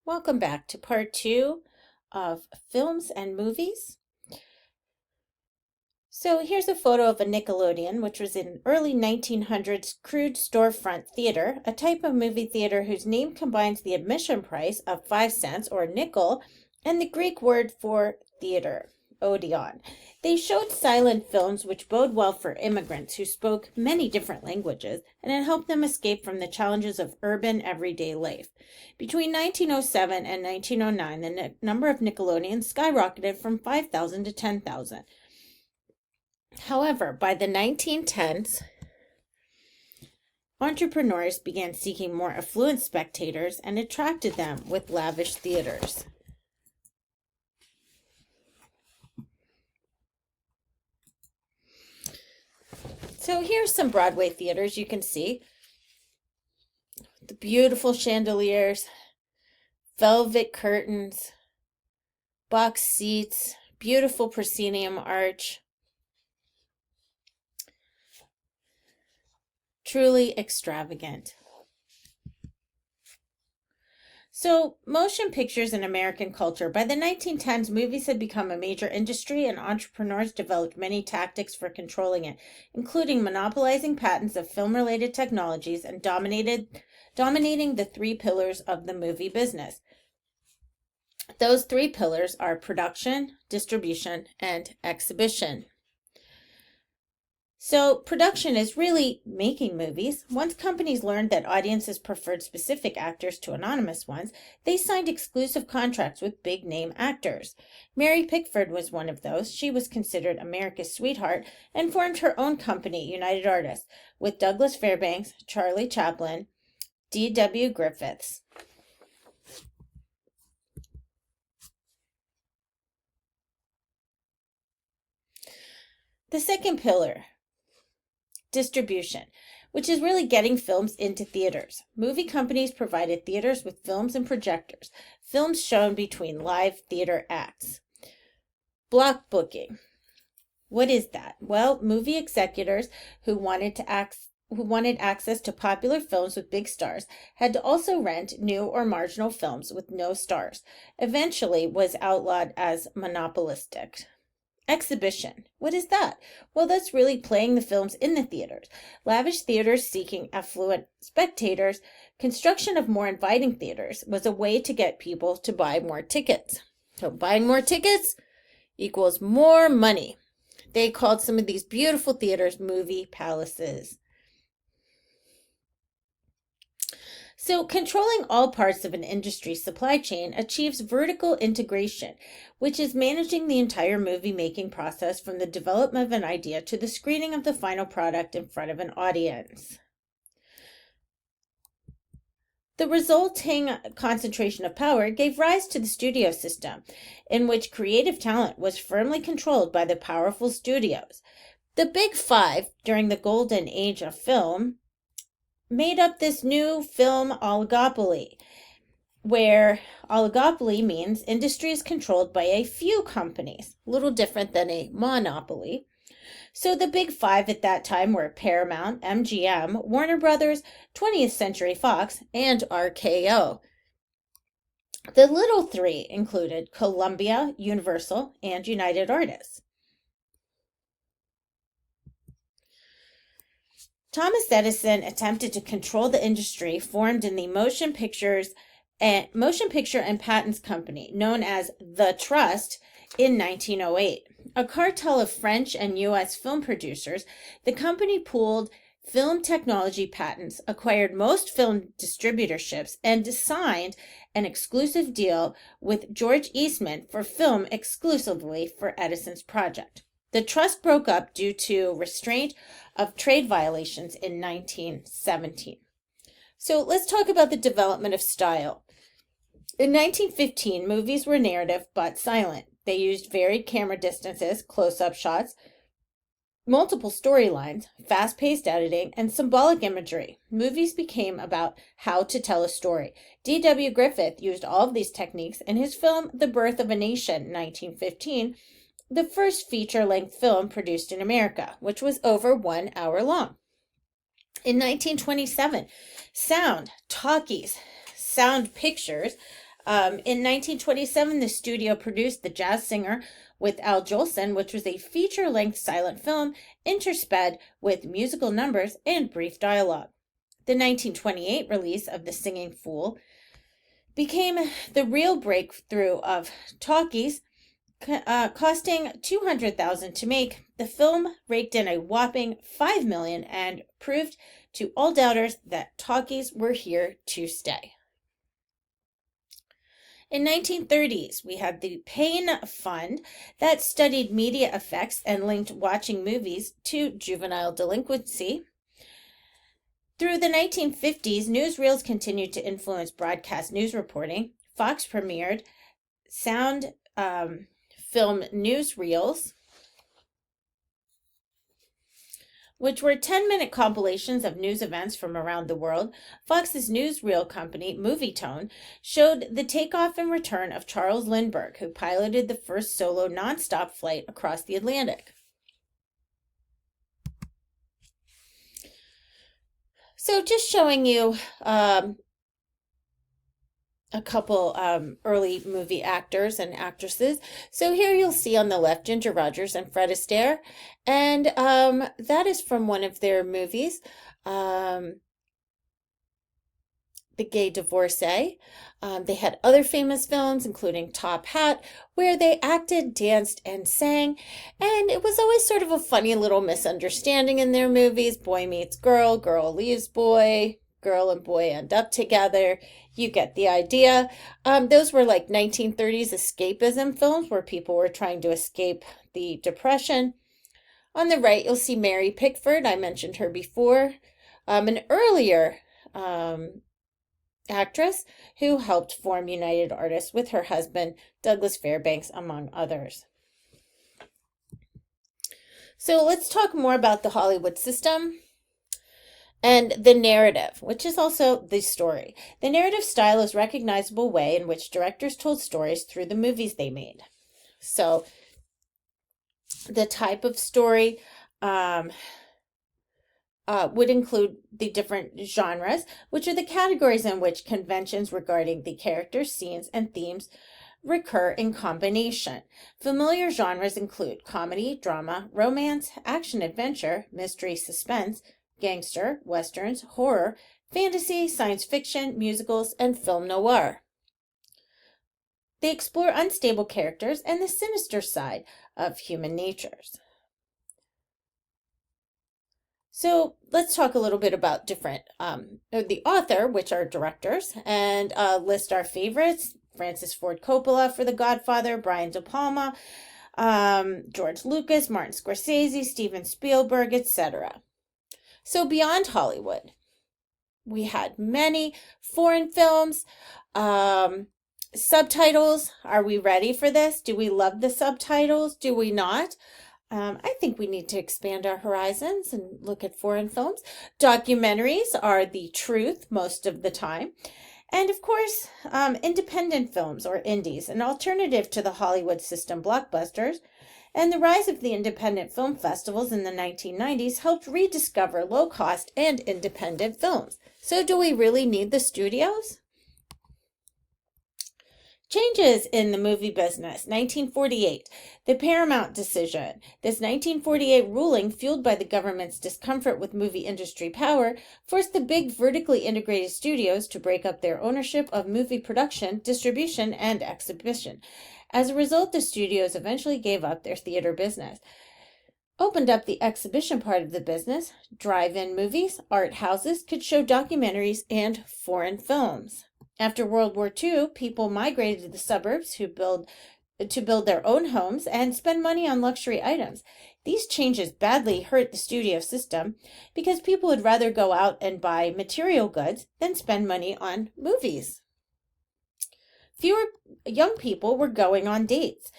Welcome back to part two of films and movies. So here's a photo of a Nickelodeon, which was an early 1900s crude storefront theater, a type of movie theater whose name combines the admission price of 5 cents or nickel and the Greek word for theater, Odeon. They showed silent films which bode well for immigrants who spoke many different languages, and it helped them escape from the challenges of urban everyday life. Between 1907 and 1909, the number of Nickelodeons skyrocketed from 5,000 to 10,000. However, by the 1910s, entrepreneurs began seeking more affluent spectators and attracted them with lavish theaters. So here's some Broadway theaters you can see. The beautiful chandeliers, velvet curtains, box seats, beautiful proscenium arch. Truly extravagant. So, motion pictures in American culture. By the 1910s, movies had become a major industry, and entrepreneurs developed many tactics for controlling it, including monopolizing patents of film-related technologies and dominating the three pillars of the movie business. Those three pillars are production, distribution, and exhibition. So, production is really making movies. Once companies learned that audiences preferred specific actors to anonymous ones, they signed exclusive contracts with big name actors. Mary Pickford was one of those. She was considered America's sweetheart and formed her own company, United Artists, with Douglas Fairbanks, Charlie Chaplin, D.W. Griffiths. The second pillar, distribution, which is really getting films into theaters. Movie companies provided theaters with films and projectors, films shown between live theater acts. Block booking. What is that? Well, movie executors who wanted access to popular films with big stars had to also rent new or marginal films with no stars. Eventually was outlawed as monopolistic. Exhibition. What is that? Well, that's really playing the films in the theaters. Lavish theaters seeking affluent spectators. Construction of more inviting theaters was a way to get people to buy more tickets. So buying more tickets equals more money. They called some of these beautiful theaters movie palaces. So, controlling all parts of an industry supply chain achieves vertical integration, which is managing the entire movie making process from the development of an idea to the screening of the final product in front of an audience. The resulting concentration of power gave rise to the studio system, in which creative talent was firmly controlled by the powerful studios. The Big Five, during the golden age of film, made up this new film oligopoly, where oligopoly means industry is controlled by a few companies, a little different than a monopoly. So the Big Five at that time were Paramount, MGM, Warner Brothers, 20th Century Fox, and RKO. The little three included Columbia, Universal, and United Artists. Thomas Edison attempted to control the industry formed in the Motion Picture and Patents Company, known as the Trust, in 1908. A cartel of French and U.S. film producers, the company pooled film technology patents, acquired most film distributorships, and signed an exclusive deal with George Eastman for film exclusively for Edison's project. The trust broke up due to restraint of trade violations in 1917. So let's talk about the development of style. In 1915, movies were narrative but silent. They used varied camera distances, close-up shots, multiple storylines, fast-paced editing, and symbolic imagery. Movies became about how to tell a story. D.W. Griffith used all of these techniques in his film The Birth of a Nation, 1915, the first feature-length film produced in America, which was over 1 hour long. In 1927, sound, talkies, sound pictures In 1927, the studio produced The Jazz Singer with Al Jolson, which was a feature-length silent film intersped with musical numbers and brief dialogue. The 1928 release of The Singing Fool became the real breakthrough of talkies, costing $200,000 to make. The film raked in a whopping $5 million and proved to all doubters that talkies were here to stay. In 1930s, we had the Paine Fund that studied media effects and linked watching movies to juvenile delinquency. Through the 1950s, newsreels continued to influence broadcast news reporting. Fox premiered sound film newsreels, which were 10-minute compilations of news events from around the world. Fox's newsreel company, Movietone, showed the takeoff and return of Charles Lindbergh, who piloted the first solo nonstop flight across the Atlantic. So just showing you a couple early movie actors and actresses. So here you'll see on the left Ginger Rogers and Fred Astaire, and that is from one of their movies, The Gay Divorcee. They had other famous films, including Top Hat, where they acted, danced, and sang, and it was always sort of a funny little misunderstanding in their movies. Boy meets girl, girl leaves boy, girl and boy end up together. You get the idea. Those were like 1930s escapism films where people were trying to escape the Depression. On the right, you'll see Mary Pickford. I mentioned her before. An earlier actress who helped form United Artists with her husband, Douglas Fairbanks, among others. So let's talk more about the Hollywood system and the narrative, which is also the story. The narrative style is a recognizable way in which directors told stories through the movies they made. So the type of story would include the different genres, which are the categories in which conventions regarding the characters, scenes, and themes recur in combination. Familiar genres include comedy, drama, romance, action-adventure, mystery, suspense, gangster, westerns, horror, fantasy, science fiction, musicals, and film noir. They explore unstable characters and the sinister side of human natures. So let's talk a little bit about different, the author, which are directors, and list our favorites. Francis Ford Coppola for The Godfather, Brian De Palma, George Lucas, Martin Scorsese, Steven Spielberg, etc. So beyond Hollywood, we had many foreign films, subtitles. Are we ready for this? Do we love the subtitles? Do we not? I think we need to expand our horizons and look at foreign films. Documentaries are the truth most of the time. And of course, independent films or indies, an alternative to the Hollywood system blockbusters. And the rise of the independent film festivals in the 1990s helped rediscover low-cost and independent films. So do we really need the studios? Changes in the movie business. 1948, the Paramount decision. This 1948 ruling, fueled by the government's discomfort with movie industry power, forced the big vertically integrated studios to break up their ownership of movie production, distribution, and exhibition. As a result, the studios eventually gave up their theater business. Opened up the exhibition part of the business. Drive-in movies, art houses could show documentaries and foreign films. After World War II, people migrated to the suburbs to build their own homes and spend money on luxury items. These changes badly hurt the studio system because people would rather go out and buy material goods than spend money on movies. Fewer young people were going on dates.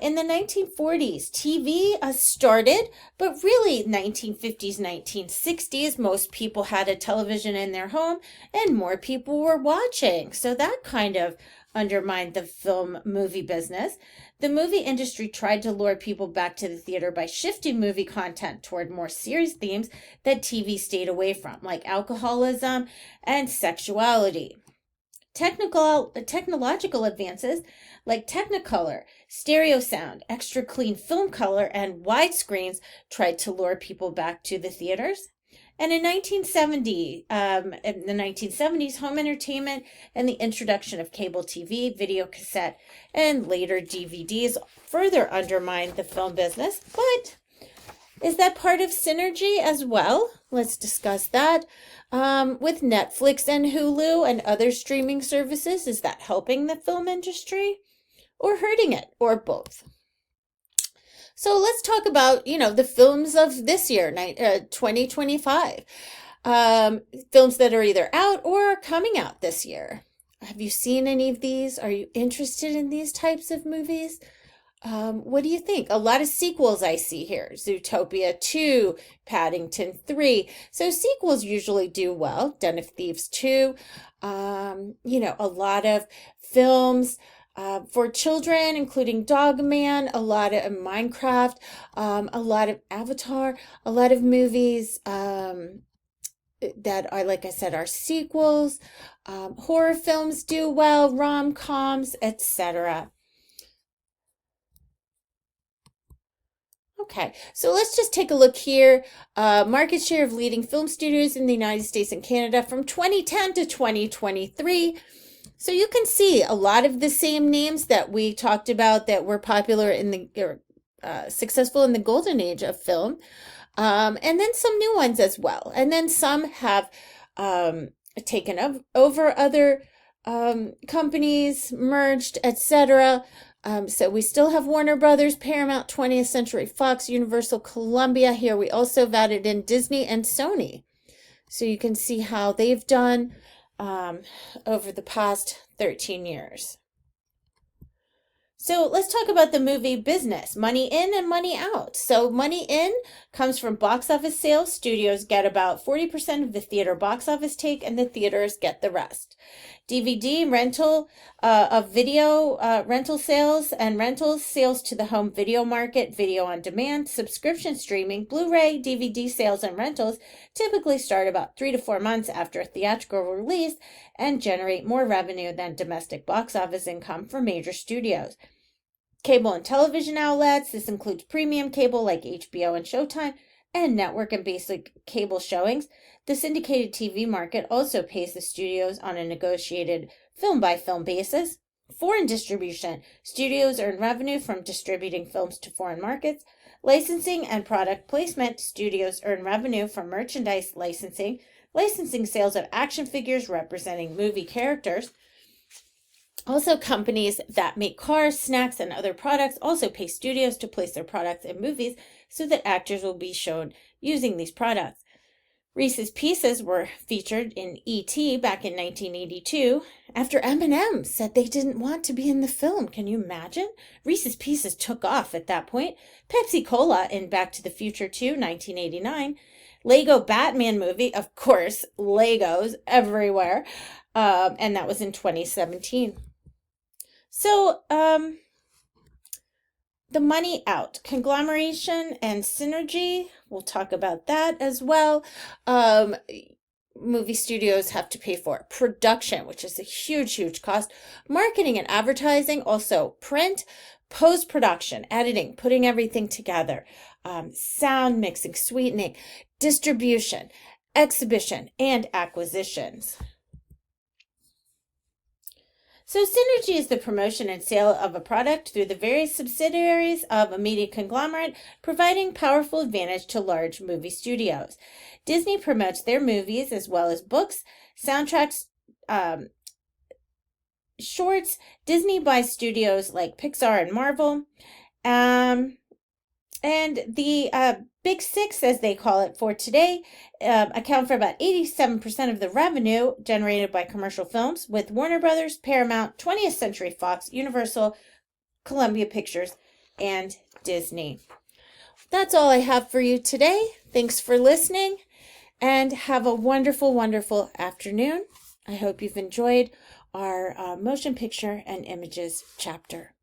In the 1940s, TV started, but really 1950s, 1960s, most people had a television in their home and more people were watching. So that kind of undermined the film movie business. The movie industry tried to lure people back to the theater by shifting movie content toward more serious themes that TV stayed away from, like alcoholism and sexuality. Technological advances like Technicolor, stereo sound, extra clean film color, and widescreens tried to lure people back to the theaters. And in in the 1970s, home entertainment and the introduction of cable TV, video cassette, and later DVDs further undermined the film business. But is that part of synergy as well? Let's discuss that. With Netflix and Hulu and other streaming services, is that helping the film industry or hurting it, or both? So let's talk about, the films of this year, 2025. Films that are either out or are coming out this year. Have you seen any of these? Are you interested in these types of movies? What do you think? A lot of sequels I see here. Zootopia 2, Paddington 3. So sequels usually do well. Den of Thieves 2. A lot of films for children, including Dogman, a lot of Minecraft, a lot of Avatar, a lot of movies that are, like I said, are sequels. Horror films do well, rom-coms, etc. Okay, so let's just take a look here. Market share of leading film studios in the United States and Canada from 2010 to 2023. So you can see a lot of the same names that we talked about that were popular in the successful in the golden age of film, and then some new ones as well. And then some have taken over other companies, merged, etc. So we still have Warner Brothers, Paramount, 20th Century Fox, Universal, Columbia. Here we also have added in Disney and Sony. So you can see how they've done over the past 13 years. So let's talk about the movie business, money in and money out. So money in comes from box office sales. Studios get about 40% of the theater box office take, and the theaters get the rest. DVD rental of video rental sales and rentals, sales to the home video market, video on demand, subscription streaming, Blu-ray, DVD sales and rentals typically start about 3 to 4 months after a theatrical release and generate more revenue than domestic box office income for major studios. Cable and television outlets, this includes premium cable like HBO and Showtime, and network and basic cable showings. The syndicated TV market also pays the studios on a negotiated film-by-film basis. Foreign distribution. Studios earn revenue from distributing films to foreign markets. Licensing and product placement. Studios earn revenue from merchandise licensing. Licensing sales of action figures representing movie characters. Also, companies that make cars, snacks, and other products also pay studios to place their products in movies so that actors will be shown using these products. Reese's Pieces were featured in E.T. back in 1982 after Eminem said they didn't want to be in the film. Can you imagine? Reese's Pieces took off at that point. Pepsi Cola in Back to the Future 2, 1989. Lego Batman movie, of course, Legos everywhere, and that was in 2017. So, the money out, conglomeration and synergy, we'll talk about that as well. Movie studios have to pay for it. Production, which is a huge cost. Marketing and advertising, also print, post-production, editing, putting everything together. Sound mixing, sweetening, distribution, exhibition, and acquisitions. So synergy is the promotion and sale of a product through the various subsidiaries of a media conglomerate, providing powerful advantage to large movie studios. Disney promotes their movies as well as books, soundtracks, shorts. Disney buys studios like Pixar and Marvel. And the Big Six, as they call it for today, account for about 87% of the revenue generated by commercial films, with Warner Brothers, Paramount, 20th Century Fox, Universal, Columbia Pictures, and Disney. That's all I have for you today. Thanks for listening, and have a wonderful afternoon. I hope you've enjoyed our motion picture and images chapter.